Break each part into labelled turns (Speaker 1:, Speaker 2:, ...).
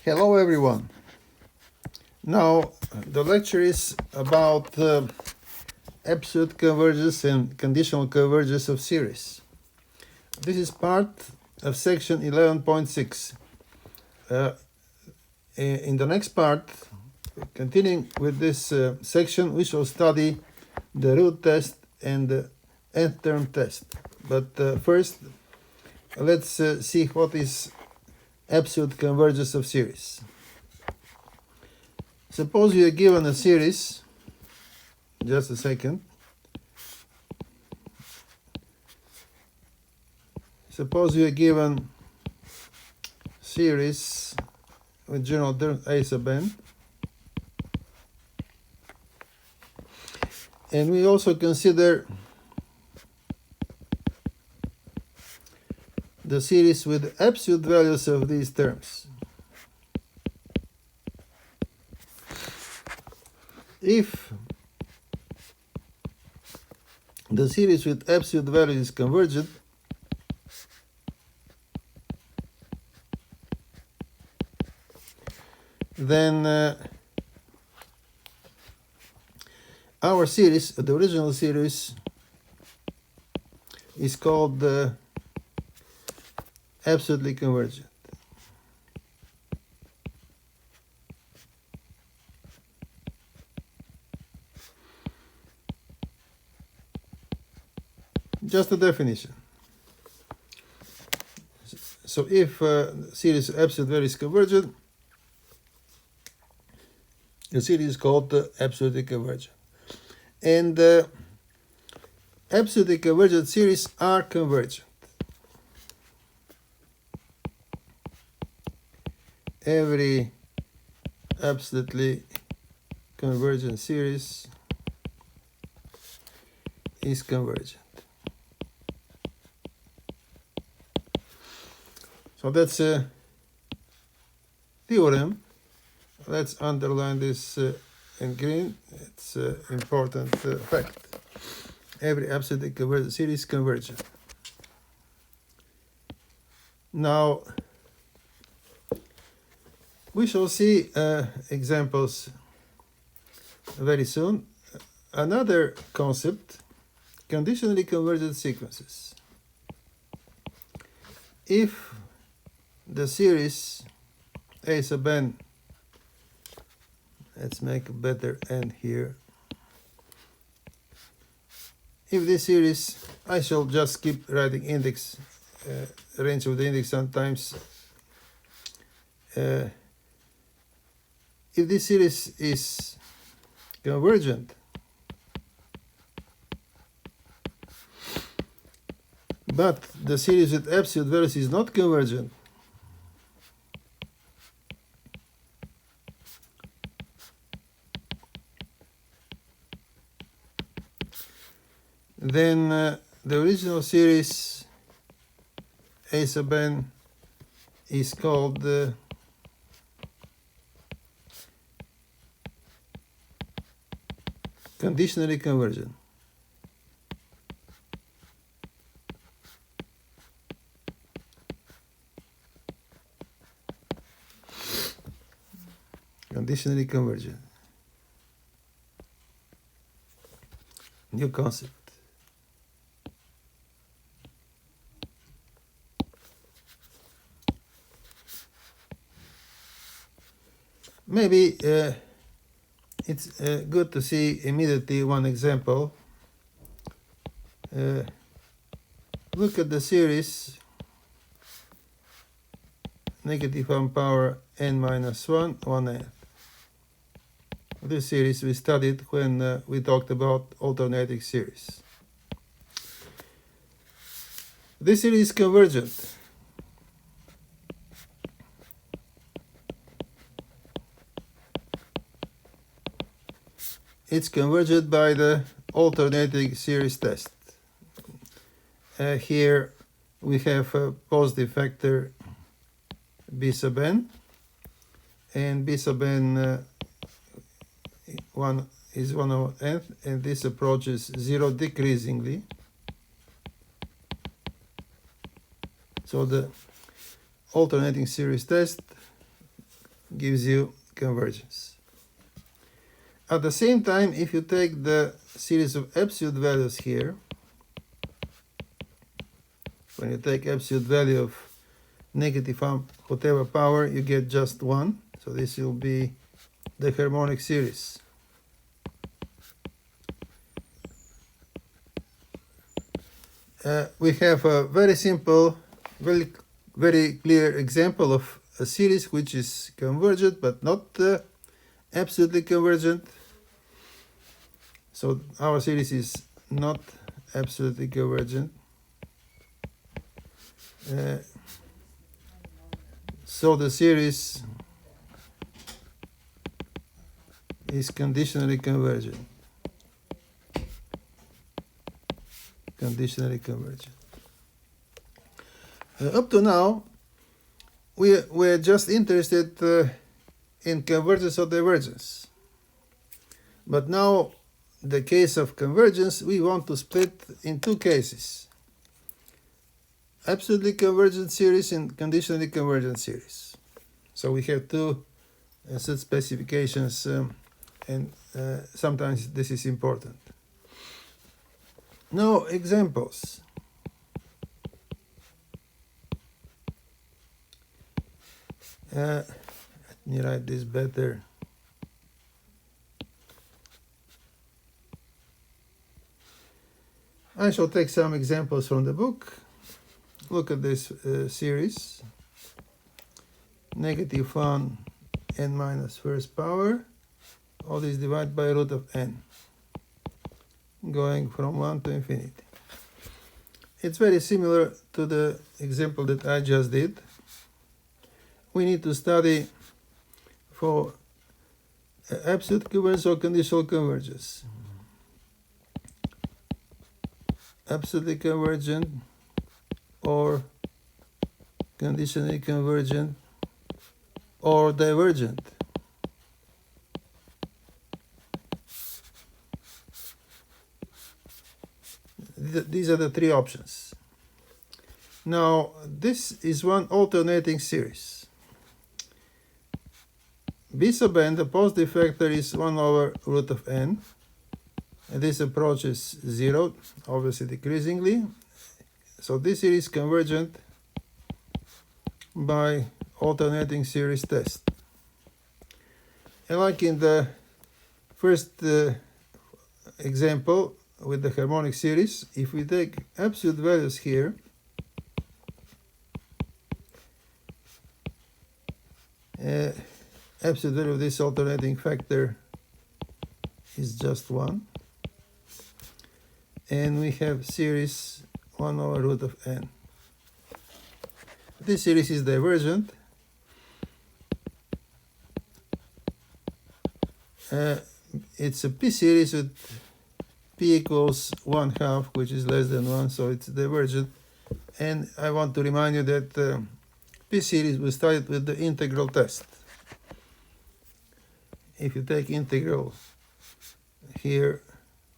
Speaker 1: Hello everyone. Now the lecture is about absolute convergence and conditional convergence of series. This is part of section 11.6. In the next part, continuing with this section, we shall study the root test and the nth term test. But first, let's see what is absolute convergence of series. Suppose you are given a series, just a second. Suppose you are given series with general terms A sub n. And we also consider the series with absolute values of these terms. If the series with absolute value is convergent, then our series, the original series, is called absolutely convergent. Just a definition. So if series absolute value is convergent, the series is called absolutely convergent. And absolutely convergent series are convergent. Every absolutely convergent series is convergent. So that's a theorem. Let's underline this in green. It's an important fact. Every absolutely convergent series is convergent. Now, we shall see examples very soon. Another concept, conditionally convergent sequences. If the series A sub n, let's make a better n here. If this series, I shall just keep writing index, range of the index sometimes. If this series is convergent, but the series with absolute values is not convergent, then the original series A sub n is called conditionally convergent. Conditionally convergent. New concept. Maybe it's good to see immediately one example. Look at the series -1 power n minus 1, 1n. This series we studied when we talked about alternating series. This series is convergent. It's convergent by the alternating series test. Here we have a positive factor b sub n, and b sub n is 1 over nth, and this approaches 0 decreasingly. So the alternating series test gives you convergence. At the same time, if you take the series of absolute values here, when you take absolute value of negative whatever power, you get just 1. So this will be the harmonic series. We have a very simple, very clear example of a series which is convergent but not absolutely convergent. So our series is not absolutely convergent. So the series is conditionally convergent. Conditionally convergent. Up to now, we're just interested in convergence or divergence. But now, the case of convergence, we want to split in two cases. Absolutely convergent series and conditionally convergent series. So we have two set specifications, and sometimes this is important. Now, examples. Let me write this better. I shall take some examples from the book. Look at this series. -1 n minus first power. All this divided by root of n, going from 1 to infinity. It's very similar to the example that I just did. We need to study for absolute convergence or conditional convergence. Absolutely convergent or conditionally convergent or divergent. These are the three options. Now, this is one alternating series. B sub n, the positive factor, is 1 over root of n. And this approaches 0, obviously decreasingly. So this series is convergent by alternating series test. And like in the first example with the harmonic series, if we take absolute values here, absolute value of this alternating factor is just 1. And we have series 1 over root of n. This series is divergent. It's a p series with p equals 1/2, which is less than 1, so it's divergent. And I want to remind you that p series we started with the integral test. If you take integral here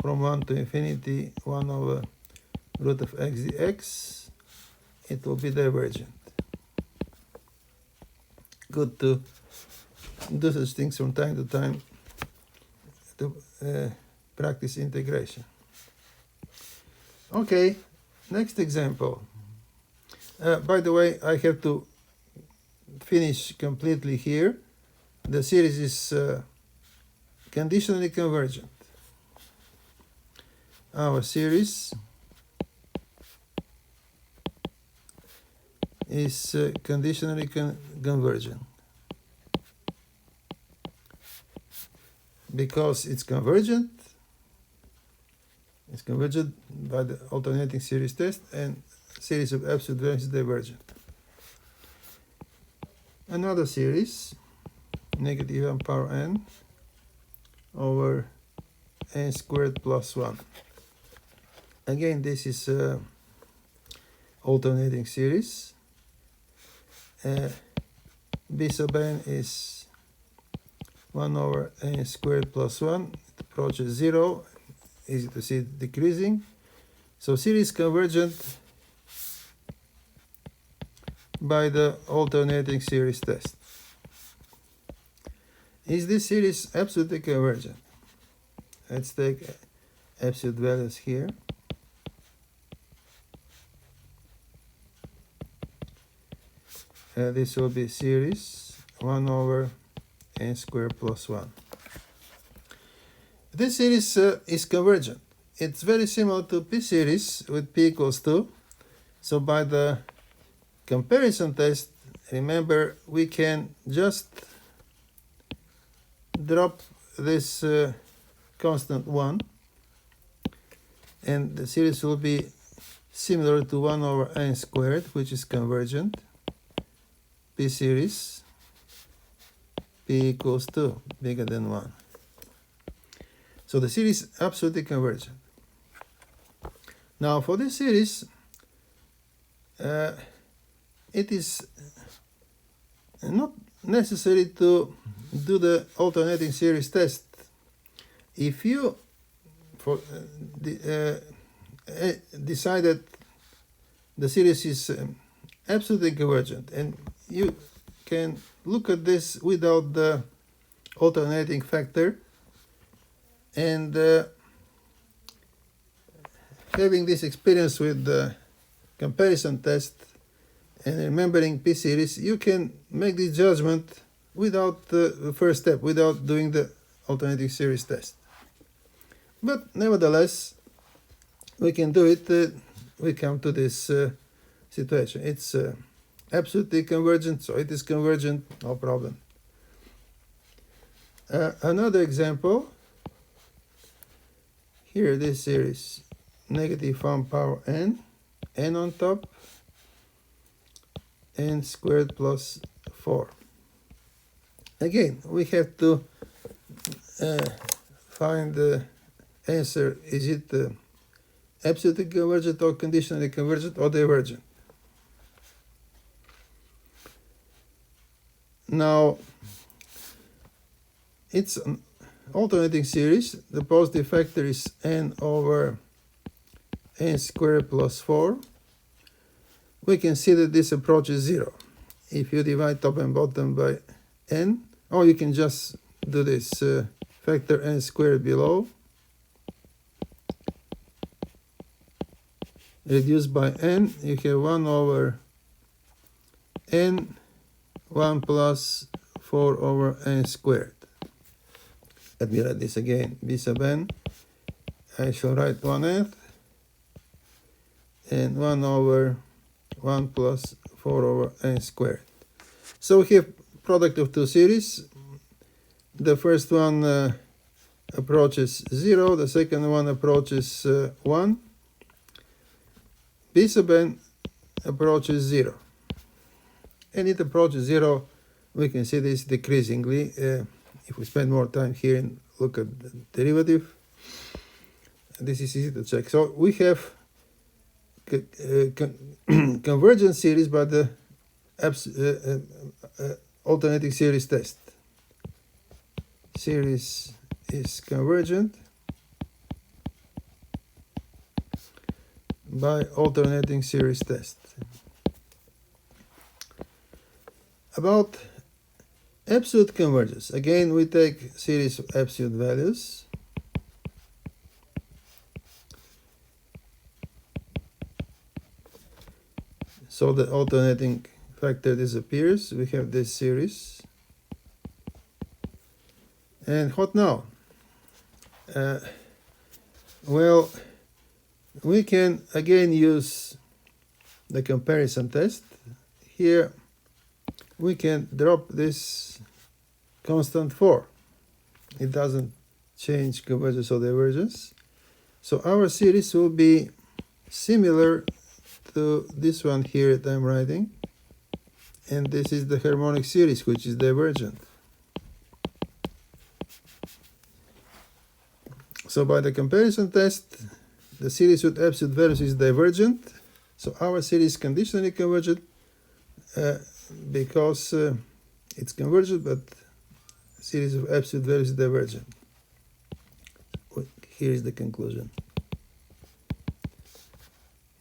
Speaker 1: from 1 to infinity, 1 over root of x dx, it will be divergent. Good to do such things from time to time to practice integration. Okay, next example. By the way, I have to finish completely here. The series is conditionally convergent. Our series is conditionally convergent. Because it's convergent by the alternating series test, and series of absolute values is divergent. Another series, -1 power n over n squared plus 1. Again, this is a alternating series. B sub n is 1 over n squared plus 1. It approaches 0. Easy to see it decreasing. So series convergent by the alternating series test. is this series absolutely convergent? Let's take absolute values here. This will be series 1 over n squared plus 1. This series is convergent. It's very similar to p series with p equals 2. So by the comparison test, remember, we can just drop this constant 1, and the series will be similar to 1 over n squared, which is convergent. P series, p equals 2, bigger than 1. So the series is absolutely convergent. Now for this series, it is not necessary to do the alternating series test. If you decided the series is absolutely convergent, and you can look at this without the alternating factor, and having this experience with the comparison test and remembering p series, you can make this judgment without the first step, without doing the alternating series test. But nevertheless, we can do it. We come to this situation. It's absolutely convergent, so it is convergent, no problem. Another example. Here, this series, negative 1 power n, n on top, n squared plus 4. Again, we have to find the answer. Is it absolutely convergent or conditionally convergent or divergent? Now, it's an alternating series. The positive factor is n over n squared plus 4. We can see that this approaches 0. If you divide top and bottom by n, or you can just do this factor n squared below, reduced by n, you have 1 over n, 1 plus 4 over n squared. Let me write this again. B sub n, I shall write 1/8, and 1 over 1 plus 4 over n squared. So we have product of two series. The first one approaches 0, the second one approaches 1. B sub n approaches 0. And it approaches 0, we can see this decreasingly. If we spend more time here and look at the derivative, this is easy to check. So we have convergent series by the alternating series test. Series is convergent by alternating series test. About absolute convergence, again we take series of absolute values. So the alternating factor disappears. We have this series. And what now? Well, we can again use the comparison test. Here we can drop this constant 4. It doesn't change convergence or divergence. So our series will be similar to this one here that I'm writing. And this is the harmonic series, which is divergent. So by the comparison test, the series with absolute values is divergent. So our series is conditionally convergent because it's convergent, but series of absolute values is divergent. Here is the conclusion.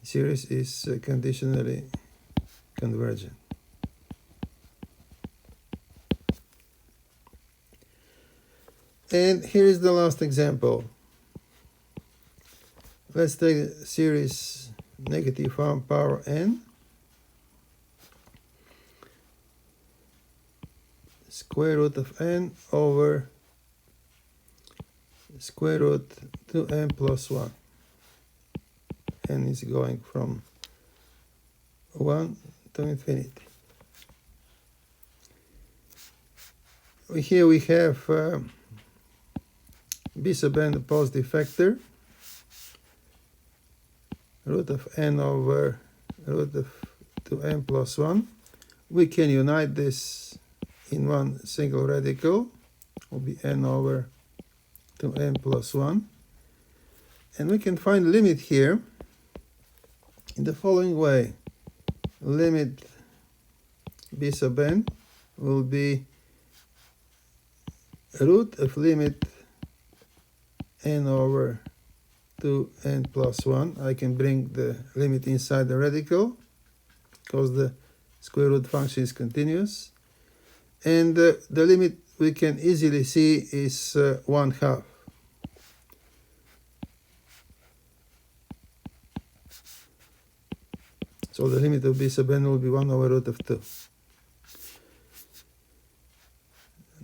Speaker 1: Series is conditionally convergent. And here is the last example. Let's take the series negative 1 power n square root of n over square root 2n plus 1. N is going from 1 to infinity. Here we have b sub n, the positive factor, root of n over root of 2n plus 1. We can unite this in one single radical, will be n over 2n plus 1. And we can find the limit here in the following way. Limit b sub n will be root of limit n over 2n plus 1. I can bring the limit inside the radical because the square root function is continuous. And the limit we can easily see is 1/2. So the limit of b sub n will be 1 over root of 2.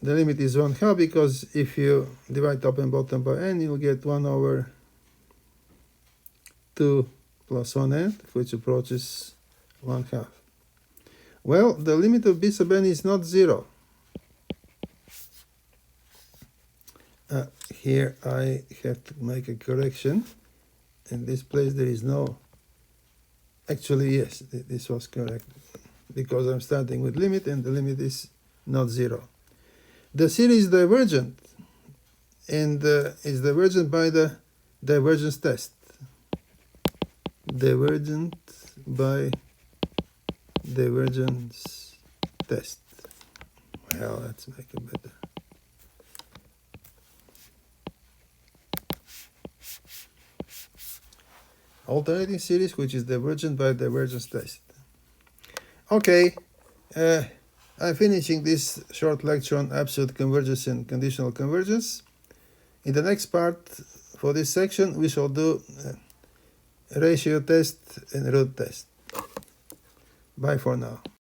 Speaker 1: The limit is 1/2 because if you divide top and bottom by n, you'll get 1 over 2 plus 1n, which approaches 1/2. Well, the limit of b sub n is not 0. Here I have to make a correction. In this place there is no... Actually, yes, this was correct, because I'm starting with limit and the limit is not 0. The series is divergent, and is divergent by the divergence test. Divergent by divergence test. Well, let's make it better. Alternating series which is divergent by divergence test. Okay, I'm finishing this short lecture on absolute convergence and conditional convergence. In the next part for this section we shall do ratio test and root test. Bye for now.